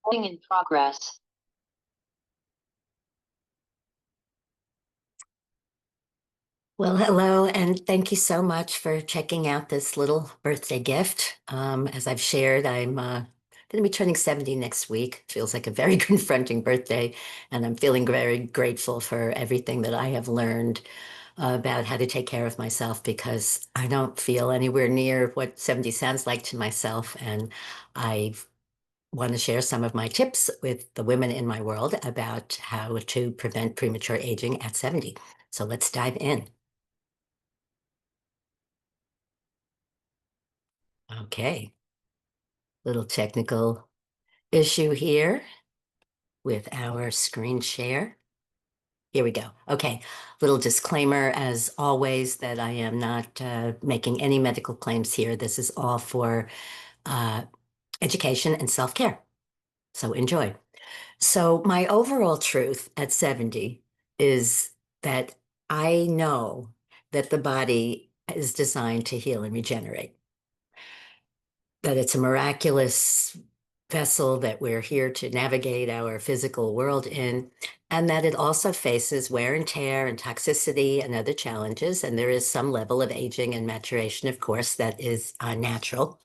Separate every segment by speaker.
Speaker 1: Recording in progress.
Speaker 2: Well, hello, and thank you so much for checking out this little birthday gift. As I've shared, I'm going to be turning 70 next week. Feels like a very confronting birthday, and I'm feeling very grateful for everything that I have learned about how to take care of myself because I don't feel anywhere near what 70 sounds like to myself. And I want to share some of my tips with the women in my world about how to prevent premature aging at 70. So let's dive in. Okay. Little technical issue here with our screen share. Here we go. Okay. Little disclaimer, as always, that I am not making any medical claims here. This is all for uh, education and self-care. So enjoy. So my overall truth at 70 is that I know that the body is designed to heal and regenerate, that it's a miraculous vessel that we're here to navigate our physical world in, and that it also faces wear and tear and toxicity and other challenges. And there is some level of aging and maturation, of course, that is natural.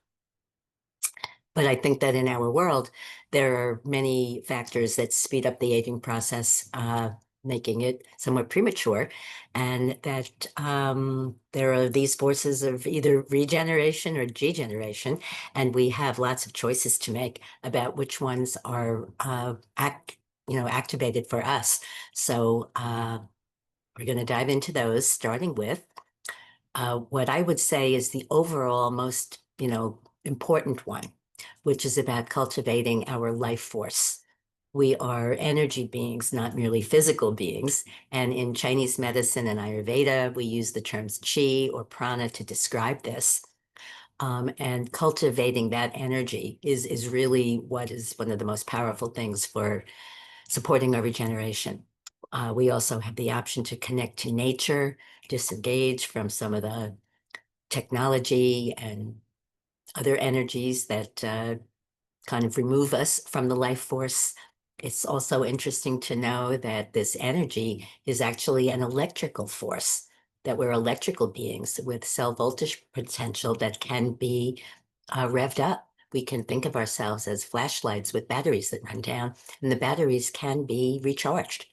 Speaker 2: But I think that in our world, there are many factors that speed up the aging process, making it somewhat premature, and that there are these forces of either regeneration or degeneration, and we have lots of choices to make about which ones are activated for us. So we're going to dive into those, starting with what I would say is the overall most, important one, which is about cultivating our life force. We are energy beings, not merely physical beings. And in Chinese medicine and Ayurveda, we use the terms qi or prana to describe this. And cultivating that energy is really what is one of the most powerful things for supporting our regeneration. We also have the option to connect to nature, disengage from some of the technology and other energies that kind of remove us from the life force. It's also interesting to know that this energy is actually an electrical force, that we're electrical beings with cell voltage potential that can be revved up. We can think of ourselves as flashlights with batteries that run down, and the batteries can be recharged.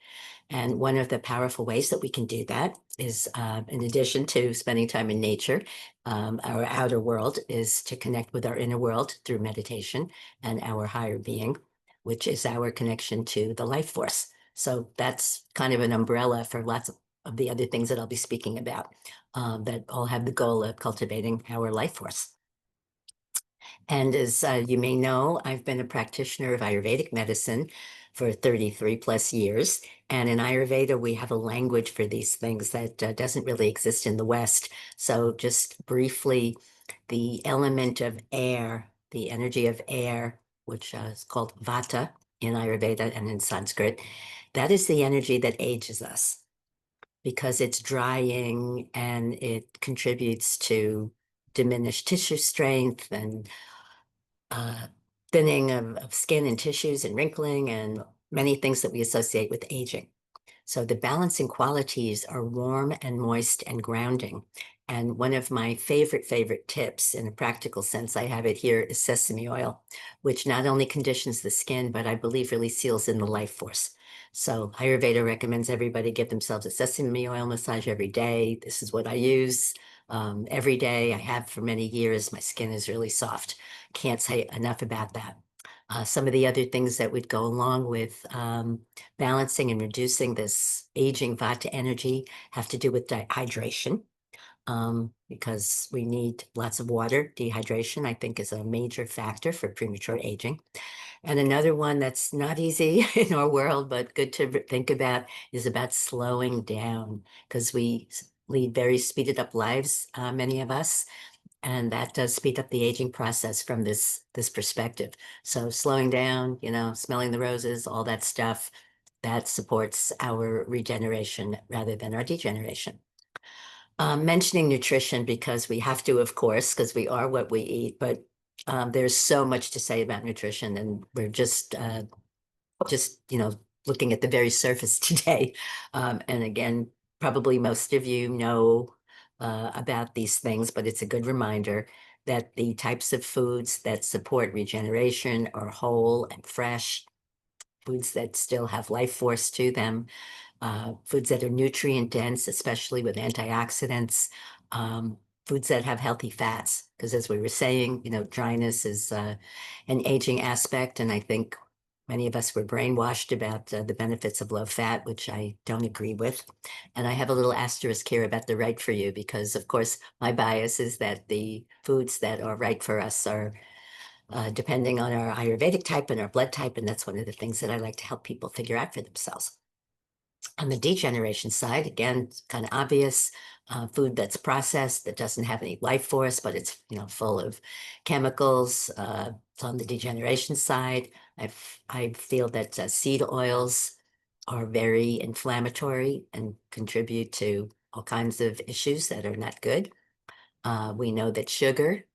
Speaker 2: And one of the powerful ways that we can do that is, in addition to spending time in nature, our outer world is to connect with our inner world through meditation and our higher being, which is our connection to the life force. So that's kind of an umbrella for lots of the other things that I'll be speaking about that all have the goal of cultivating our life force. And as you may know, I've been a practitioner of Ayurvedic medicine for 33 plus years. And in Ayurveda, we have a language for these things that doesn't really exist in the West. So just briefly, the element of air, the energy of air, which is called vata in Ayurveda and in Sanskrit, that is the energy that ages us because it's drying and it contributes to diminished tissue strength and uh, thinning of skin and tissues and wrinkling and many things that we associate with aging. So the balancing qualities are warm and moist and grounding. And one of my favorite tips in a practical sense, I have it here, is sesame oil, which not only conditions the skin, but I believe really seals in the life force. So Ayurveda recommends everybody give themselves a sesame oil massage every day. This is what I use every day. I have for many years. My skin is really soft. Can't say enough about that. Some of the other things that would go along with balancing and reducing this aging vata energy have to do with hydration, because we need lots of water. Dehydration, I think, is a major factor for premature aging. And another one that's not easy in our world, but good to think about is about slowing down because we lead very speeded up lives, many of us, and that does speed up the aging process from this perspective. So slowing down, smelling the roses, all that stuff, that supports our regeneration rather than our degeneration. Mentioning nutrition because we have to, of course, because we are what we eat, but There's so much to say about nutrition, and we're just looking at the very surface today. And again, probably most of you know about these things, but it's a good reminder that the types of foods that support regeneration are whole and fresh, foods that still have life force to them, foods that are nutrient dense, especially with antioxidants, um, foods that have healthy fats. Because as we were saying, dryness is an aging aspect, and I think many of us were brainwashed about the benefits of low fat, which I don't agree with. And I have a little asterisk here about the right for you, because of course my bias is that the foods that are right for us are depending on our Ayurvedic type and our blood type, and that's one of the things that I like to help people figure out for themselves. On the degeneration side, again, it's kind of obvious, food that's processed, that doesn't have any life force, but it's, full of chemicals. So on the degeneration side, I feel that seed oils are very inflammatory and contribute to all kinds of issues that are not good. We know that sugar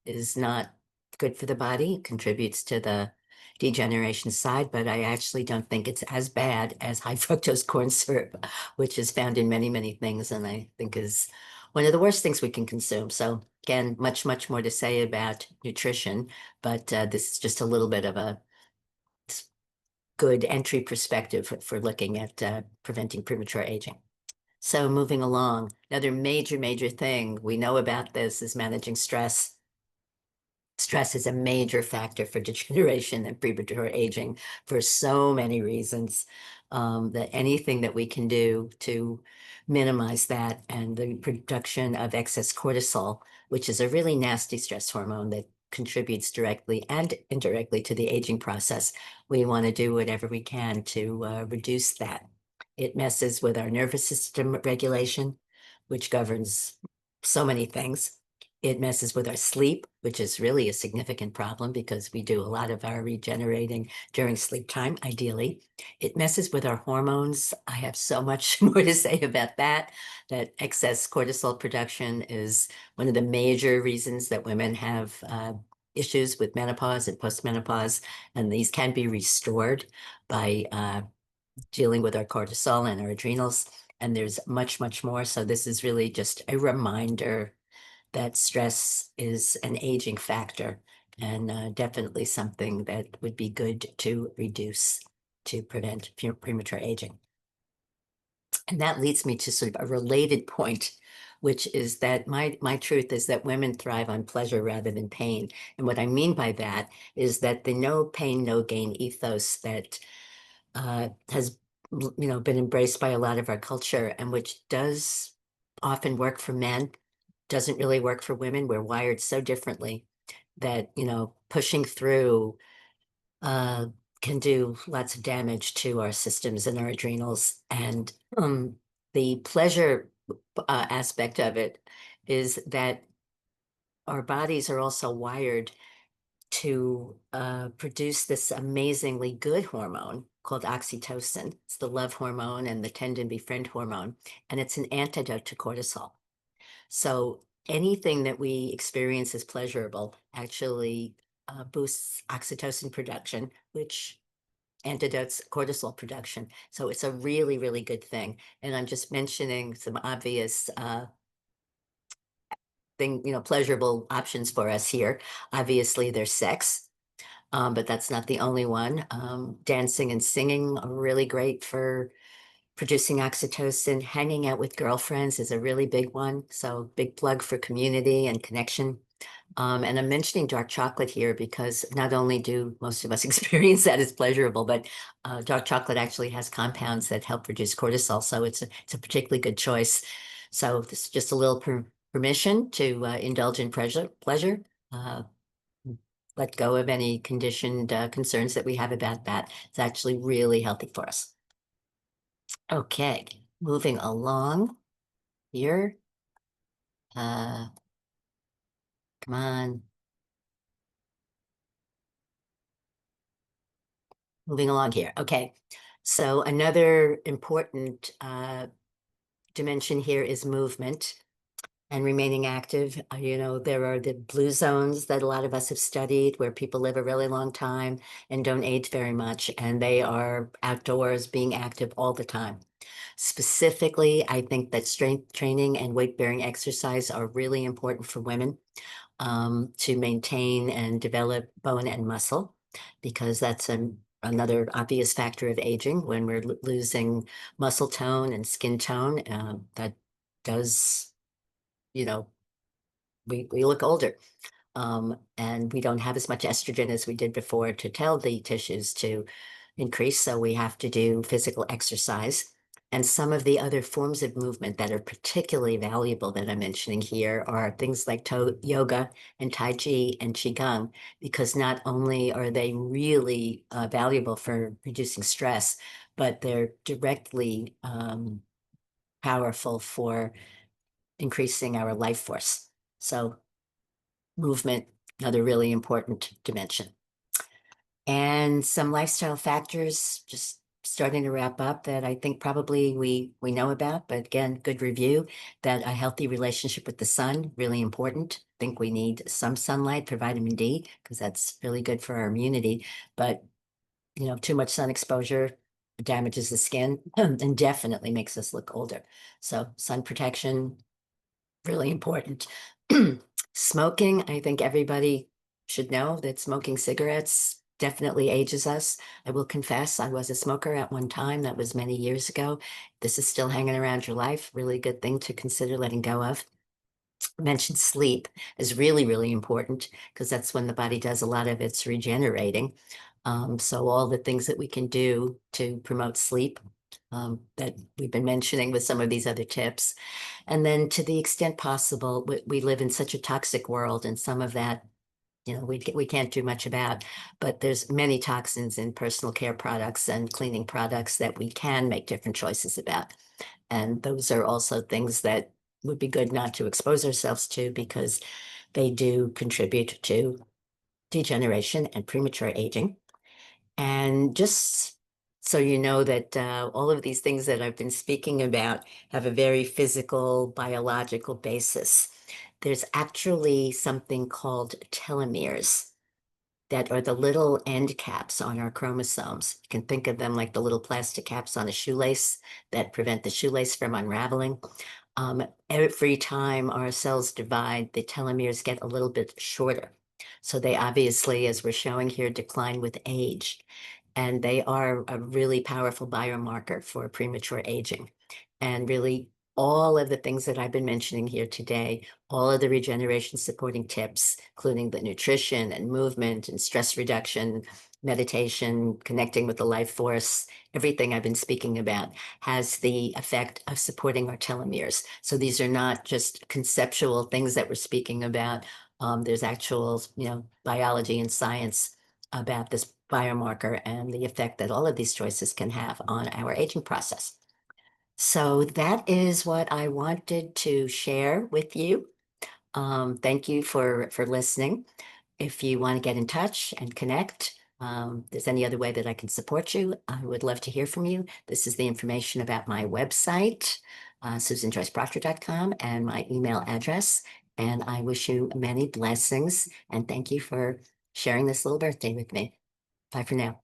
Speaker 2: is not good for the body, contributes to the degeneration side, but I actually don't think it's as bad as high fructose corn syrup, which is found in many, many things, and I think is one of the worst things we can consume. So again, much, much more to say about nutrition, but this is just a little bit of a good entry perspective for looking at preventing premature aging. So moving along, another major, major thing we know about this is managing stress. Stress is a major factor for degeneration and premature aging for so many reasons, that anything that we can do to minimize that and the production of excess cortisol, which is a really nasty stress hormone that contributes directly and indirectly to the aging process. We want to do whatever we can to reduce that. It messes with our nervous system regulation, which governs so many things. It messes with our sleep, which is really a significant problem because we do a lot of our regenerating during sleep time, ideally. It messes with our hormones. I have so much more to say about that. That excess cortisol production is one of the major reasons that women have issues with menopause and postmenopause, and these can be restored by dealing with our cortisol and our adrenals. And there's much, much more. So this is really just a reminder that stress is an aging factor and definitely something that would be good to reduce to prevent premature aging. And that leads me to sort of a related point, which is that my truth is that women thrive on pleasure rather than pain. And what I mean by that is that the no pain, no gain ethos that has been embraced by a lot of our culture and which does often work for men, doesn't really work for women. We're wired so differently that, pushing through uh, can do lots of damage to our systems and our adrenals. And the pleasure aspect of it is that our bodies are also wired to produce this amazingly good hormone called oxytocin. It's the love hormone and the tend and befriend hormone, and it's an antidote to cortisol. So anything that we experience as pleasurable actually boosts oxytocin production, which antidotes cortisol production. So it's a really, really good thing. And I'm just mentioning some obvious pleasurable options for us here. Obviously, there's sex. But that's not the only one. Dancing and singing are really great for producing oxytocin. Hanging out with girlfriends is a really big one. So big plug for community and connection. And I'm mentioning dark chocolate here because not only do most of us experience that as pleasurable, but dark chocolate actually has compounds that help reduce cortisol. So it's a particularly good choice. So this is just a little permission to indulge in pleasure. Uh, let go of any conditioned concerns that we have about that. It's actually really healthy for us. Okay, moving along here. Come on. Moving along here. Okay, so another important dimension here is movement. and remaining active. There are the blue zones that a lot of us have studied where people live a really long time and don't age very much, and they are outdoors being active all the time. Specifically, I think that strength training and weight-bearing exercise are really important for women to maintain and develop bone and muscle, because that's another obvious factor of aging when we're losing muscle tone and skin tone. That does, you know, we look older. And we don't have as much estrogen as we did before to tell the tissues to increase. So we have to do physical exercise. And some of the other forms of movement that are particularly valuable that I'm mentioning here are things like yoga and Tai Chi and Qigong, because not only are they really valuable for reducing stress, but they're directly powerful for increasing our life force. So movement, another really important dimension. And some lifestyle factors, just starting to wrap up, that I think probably we know about, but again, good review, that a healthy relationship with the sun, really important. I think we need some sunlight for vitamin D because that's really good for our immunity. But too much sun exposure damages the skin and definitely makes us look older. So sun protection, really important. Smoking, I think everybody should know that smoking cigarettes definitely ages us. I will confess, I was a smoker at one time. That was many years ago. This is still hanging around your life. Really good thing to consider letting go of. I mentioned sleep is really, really important because that's when the body does a lot of its regenerating. So all the things that we can do to promote sleep that we've been mentioning with some of these other tips. And then to the extent possible, we live in such a toxic world, and some of that, we can't do much about, but there's many toxins in personal care products and cleaning products that we can make different choices about. And those are also things that would be good not to expose ourselves to because they do contribute to degeneration and premature aging. And just so you know that all of these things that I've been speaking about have a very physical, biological basis. There's actually something called telomeres that are the little end caps on our chromosomes. You can think of them like the little plastic caps on a shoelace that prevent the shoelace from unraveling. Every time our cells divide, the telomeres get a little bit shorter. So they obviously, as we're showing here, decline with age. And they are a really powerful biomarker for premature aging. And really, all of the things that I've been mentioning here today, all of the regeneration supporting tips, including the nutrition and movement and stress reduction, meditation, connecting with the life force, everything I've been speaking about has the effect of supporting our telomeres. So these are not just conceptual things that we're speaking about. There's actual, biology and science about this biomarker and the effect that all of these choices can have on our aging process. So that is what I wanted to share with you. Thank you for listening. If you want to get in touch and connect, there's any other way that I can support you, I would love to hear from you. This is the information about my website, SusanJoyceProctor.com, and my email address. And I wish you many blessings and thank you for sharing this little birthday with me. Bye for now.